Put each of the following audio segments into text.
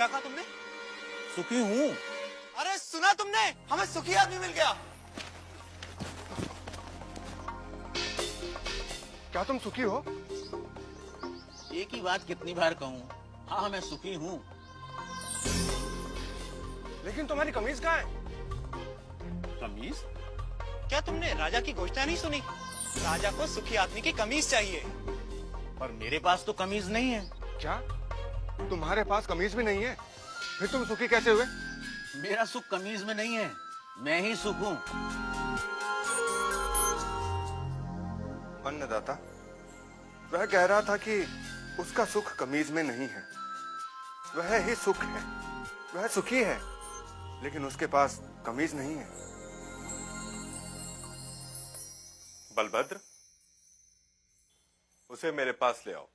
क्या कहा तुमने? सुखी हूँ। अरे सुना तुमने, हमें सुखी आदमी मिल गया। क्या तुम सुखी हो? एक ही बात कितनी बार कहूँ? हाँ मैं सुखी हूँ। लेकिन तुम्हारी कमीज कहाँ है? कमीज? क्या तुमने राजा की घोषणा नहीं सुनी? राजा को सुखी आदमी की कमीज चाहिए। पर मेरे पास तो कमीज नहीं है। क्या तुम्हारे पास कमीज भी नहीं है? फिर तुम सुखी कैसे हुए? मेरा सुख कमीज में नहीं है, मैं ही सुख हूँ। अन्नदाता, वह कह रहा था कि उसका सुख कमीज में नहीं है, वह ही सुख है, वह सुखी है, लेकिन उसके पास कमीज नहीं है। बलभद्र, उसे मेरे पास ले आओ।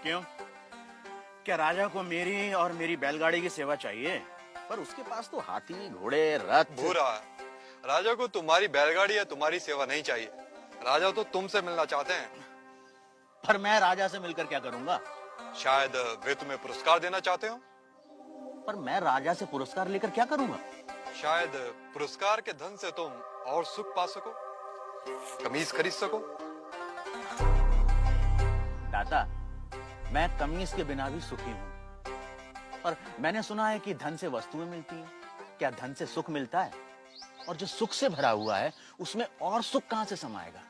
क्यों? क्या राजा को मेरी और मेरी बैलगाड़ी की सेवा चाहिए? पर उसके पास तो हाथी, घोड़े, रथ। बुरा, राजा को तुम्हारी बैलगाड़ी या तुम्हारी सेवा नहीं चाहिए। राजा तो तुमसे मिलना चाहते हैं। पर मैं राजा से मिलकर क्या करूंगा? शायद वे तुम्हें पुरस्कार देना चाहते हो। पर मैं राजा से पुरस्कार लेकर क्या करूंगा? शायद पुरस्कार के धन से तुम और सुख पा सको, कमीज खरीद सको। दाता, मैं कमीज के बिना भी सुखी हूँ। पर मैंने सुना है कि धन से वस्तुएं मिलती हैं। क्या धन से सुख मिलता है? और जो सुख से भरा हुआ है उसमें और सुख कहां से समाएगा?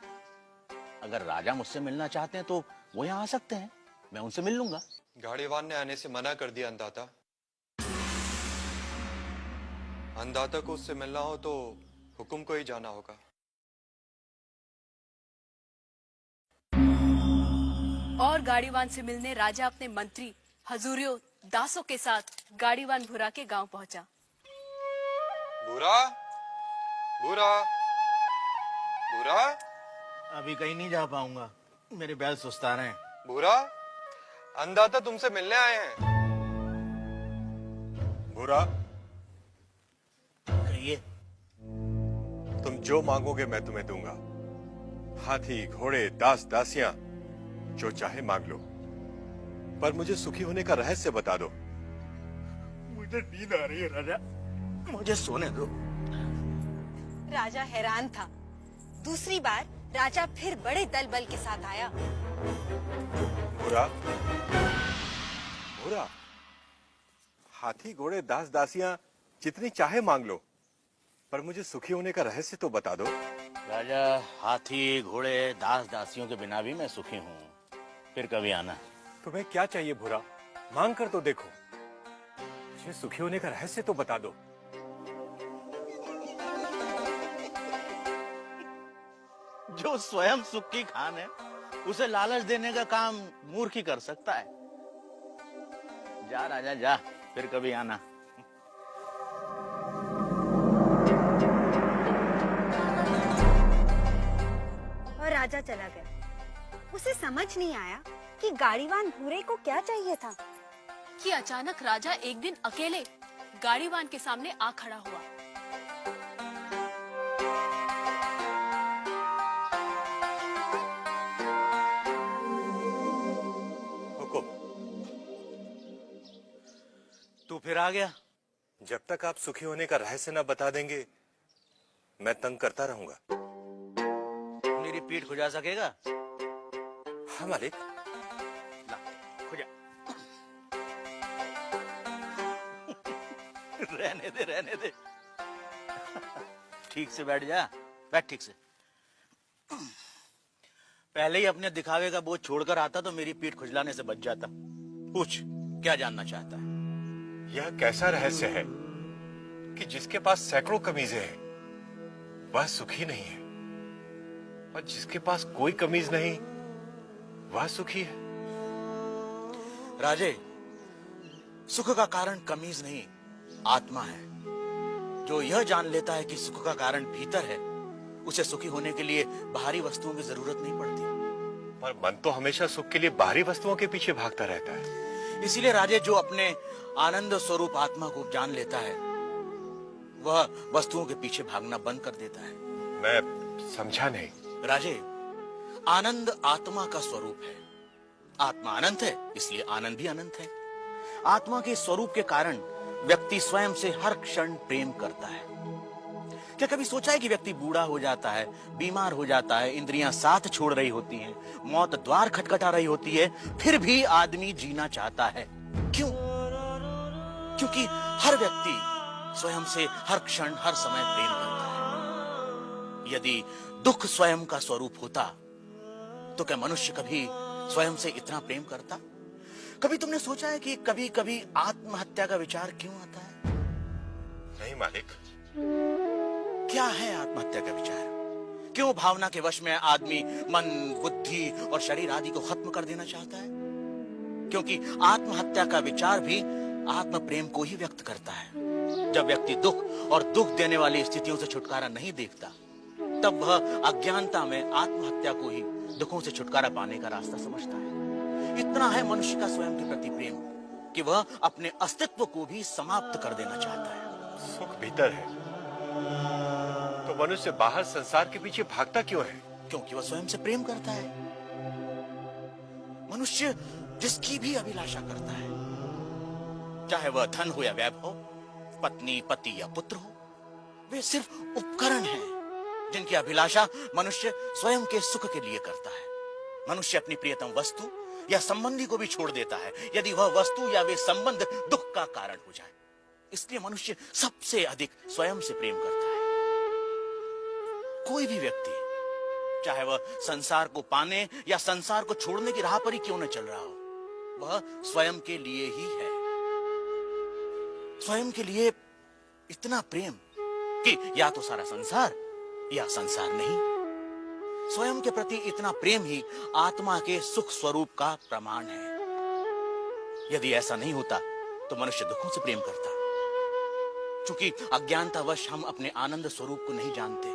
अगर राजा मुझसे मिलना चाहते हैं तो वो यहाँ आ सकते हैं, मैं उनसे मिल लूंगा। गाड़ीवान ने आने से मना कर दिया अन्नदाता। अन्नदाता को उससे मिलना हो तो हुकुम को ही जाना होगा। और गाड़ीवान से मिलने राजा अपने मंत्री हजूरियों दासों के साथ गाड़ीवान भूरा के गांव पहुंचा। बुरा, बुरा, बुरा, अभी कहीं नहीं जा पाऊंगा, मेरे बैल सुस्ता रहे हैं। बुरा, अन्नदाता तुमसे मिलने आए हैं। बुरा, कहिए। तुम जो मांगोगे मैं तुम्हें दूंगा। हाथी, घोड़े, दास, दासियां, जो चाहे मांग लो, पर मुझे सुखी होने का रहस्य बता दो। मुझे नींद आ रही है राजा, मुझे सोने दो। राजा हैरान था। दूसरी बार राजा फिर बड़े दल बल के साथ आया। बुरा, बुरा, हाथी, घोड़े, दास, दासियां जितनी चाहे मांग लो, पर मुझे सुखी होने का रहस्य तो बता दो। राजा, हाथी, घोड़े, दास, दासियों के बिना भी मैं सुखी हूँ। फिर कभी आना। तुम्हें क्या चाहिए बुरा? मांग कर तो देखो। मुझे सुखी होने का रहस्य तो बता दो। जो स्वयं सुख की खान है उसे लालच देने का काम मूर्ख ही कर सकता है। जा राजा जा, फिर कभी आना। और राजा चला गया। उसे समझ नहीं आया कि गाड़ीवान भूरे को क्या चाहिए था। कि अचानक राजा एक दिन अकेले गाड़ीवान के सामने आ खड़ा हुआ। हुकुम। तू फिर आ गया? जब तक आप सुखी होने का रहस्य न बता देंगे, मैं तंग करता रहूंगा। मेरी पीठ खुजा सकेगा? हाँ मालिक। ला, खुजा। रहने दे, रहने दे। ठीक से बैठ जा, बैठ ठीक से। पहले ही अपने दिखावे का बोझ छोड़कर आता तो मेरी पीठ खुजलाने से बच जाता। पूछ, क्या जानना चाहता है? यह कैसा रहस्य है कि जिसके पास सैकड़ों कमीजें हैं वह सुखी नहीं है, और जिसके पास कोई कमीज नहीं वह सुखी है? राजे, सुख का कारण कमीज नहीं, आत्मा है। जो यह जान लेता है कि सुख का कारण भीतर है, उसे सुखी होने के लिए बाहरी वस्तुओं की जरूरत नहीं पड़ती। पर मन तो हमेशा सुख के लिए बाहरी वस्तुओं के पीछे भागता रहता है। इसीलिए राजे, जो अपने आनंद स्वरूप आत्मा को जान लेता है वह वस्तुओं के पीछे भागना बंद कर देता है। मैं समझा नहीं। राजे, आनंद आत्मा का स्वरूप है। आत्मा अनंत है, इसलिए आनंद भी अनंत है। आत्मा के स्वरूप के कारण व्यक्ति स्वयं से हर क्षण प्रेम करता है। क्या कभी सोचा है कि व्यक्ति बूढ़ा हो जाता है, बीमार हो जाता है, इंद्रियां साथ छोड़ रही होती हैं, मौत द्वार खटखटा रही होती है, फिर भी आदमी जीना चाहता है? क्यों? क्योंकि हर व्यक्ति स्वयं से हर क्षण हर समय प्रेम करता है। यदि दुख स्वयं का स्वरूप होता तो क्या मनुष्य कभी स्वयं से इतना प्रेम करता? कभी तुमने सोचा है कि कभी कभी आत्महत्या का विचार क्यों आता है? नहीं मालिक। क्या है आत्महत्या का विचार? क्यों भावना के वश में आदमी मन, बुद्धि और शरीर आदि को खत्म कर देना चाहता है? क्योंकि आत्महत्या का विचार भी आत्म प्रेम को ही व्यक्त करता है। जब व्यक्ति दुख और दुख देने वाली स्थितियों से छुटकारा नहीं देखता, तब वह अज्ञानता में आत्महत्या को ही दुखों से छुटकारा पाने का रास्ता समझता है। इतना है मनुष्य का स्वयं के प्रति प्रेम कि वह अपने अस्तित्व को भी समाप्त कर देना चाहता है। सुख भीतर है तो मनुष्य बाहर संसार के पीछे भागता क्यों है? क्योंकि वह स्वयं से प्रेम करता है। मनुष्य जिसकी भी अभिलाषा करता है, चाहे वह धन हो या वैभव, पत्नी, पति या पुत्र हो, वे सिर्फ उपकरण हैं जिनकी अभिलाषा मनुष्य स्वयं के सुख के लिए करता है। मनुष्य अपनी प्रियतम वस्तु या संबंधी को भी छोड़ देता है यदि वह वस्तु या वे संबंध दुख का कारण हो जाए। इसलिए मनुष्य सबसे अधिक स्वयं से प्रेम करता है। कोई भी व्यक्ति, चाहे वह संसार को पाने या संसार को छोड़ने की राह पर ही क्यों न चल रहा हो, वह स्वयं के लिए ही है। स्वयं के लिए इतना प्रेम कि या तो सारा संसार या संसार नहीं। स्वयं के प्रति इतना प्रेम ही आत्मा के सुख स्वरूप का प्रमाण है। यदि ऐसा नहीं होता तो मनुष्य दुखों से प्रेम करता। क्योंकि अज्ञानतावश हम अपने आनंद स्वरूप को नहीं जानते,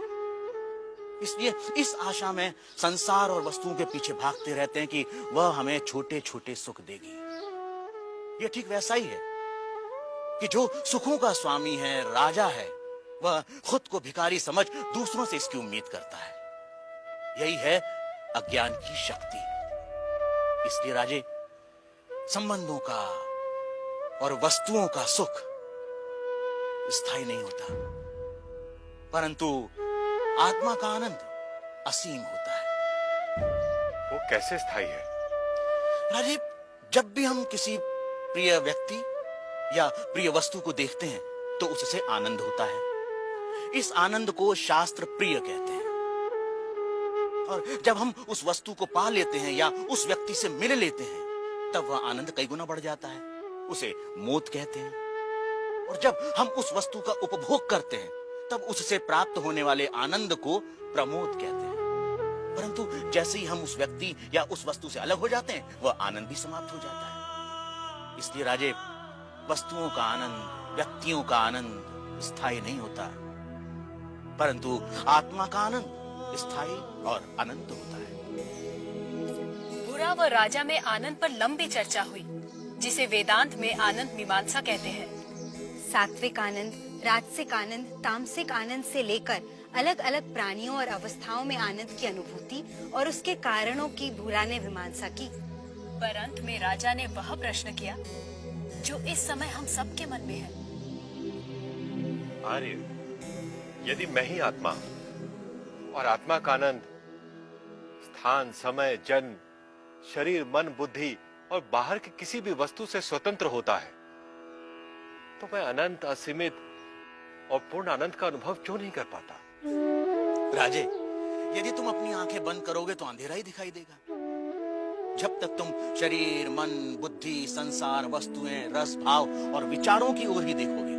इसलिए इस आशा में संसार और वस्तुओं के पीछे भागते रहते हैं कि वह हमें छोटे छोटे सुख देगी। यह ठीक वैसा ही है कि जो सुखों का स्वामी है, राजा है, वह खुद को भिखारी समझ दूसरों से इसकी उम्मीद करता है। यही है अज्ञान की शक्ति। इसलिए राजे, संबंधों का और वस्तुओं का सुख स्थायी नहीं होता, परंतु आत्मा का आनंद असीम होता है। वो कैसे स्थायी है? राजीव, जब भी हम किसी प्रिय व्यक्ति या प्रिय वस्तु को देखते हैं तो उससे आनंद होता है। इस आनंद को शास्त्र प्रिय कहते हैं। और जब हम उस वस्तु को पा लेते हैं या उस व्यक्ति से मिल लेते हैं, तब वह आनंद कई गुना बढ़ जाता है। उसे मोद कहते हैं। और जब हम उस वस्तु का उपभोग करते हैं, तब उससे प्राप्त होने वाले आनंद को प्रमोद कहते हैं। परंतु जैसे ही हम उस व्यक्ति या उस वस्तु से अलग हो जाते हैं, वह आनंद भी समाप्त हो जाता है। इसलिए राजे, वस्तुओं का आनंद, व्यक्तियों का आनंद स्थायी नहीं होता, परंतु आत्मा का आनंद स्थायी और अनंत होता है। बुरा व राजा में आनंद पर लंबी चर्चा हुई, जिसे वेदांत में आनंद मीमांसा कहते हैं। सात्विक आनंद, राजसिक आनंद, तामसिक आनंद से लेकर अलग अलग प्राणियों और अवस्थाओं में आनंद की अनुभूति और उसके कारणों की बुरा ने मीमांसा की। पर अंत में राजा ने वह प्रश्न किया जो इस समय हम सबके मन में है। आर्य, यदि मैं ही आत्मा हूं और आत्मा का आनंद स्थान, समय, जन्म, शरीर, मन, बुद्धि और बाहर की किसी भी वस्तु से स्वतंत्र होता है, तो मैं अनंत, असीमित और पूर्ण आनंद का अनुभव क्यों नहीं कर पाता? राजे, यदि तुम अपनी आंखें बंद करोगे तो अंधेरा ही दिखाई देगा। जब तक तुम शरीर, मन, बुद्धि, संसार, वस्तुएं, रस, भाव और विचारों की ओर ही देखोगे,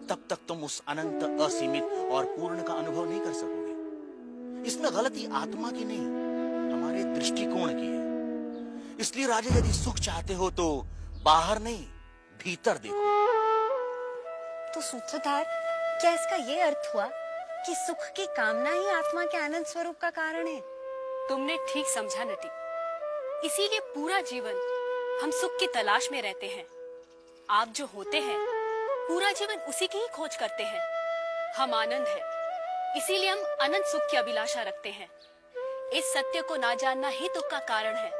तब तक तुम उस अनंत, असीमित और पूर्ण का अनुभव नहीं कर सकोगे। इसमें गलती आत्मा की नहीं, हमारे दृष्टिकोण की है। इसलिए राजा, यदि सुख चाहते हो तो बाहर नहीं, भीतर देखो। तो सूत्रधार, क्या इसका ये अर्थ हुआ कि सुख की कामना ही आत्मा के आनंद स्वरूप का कारण है? तुमने ठीक समझा नटी। इसीलिए पूरा जीवन हम सुख की तलाश में रहते हैं। आप जो होते हैं, पूरा जीवन उसी की ही खोज करते हैं। हम आनंद है, इसीलिए हम अनंत सुख की अभिलाषा रखते हैं। इस सत्य को ना जानना ही दुख का कारण है।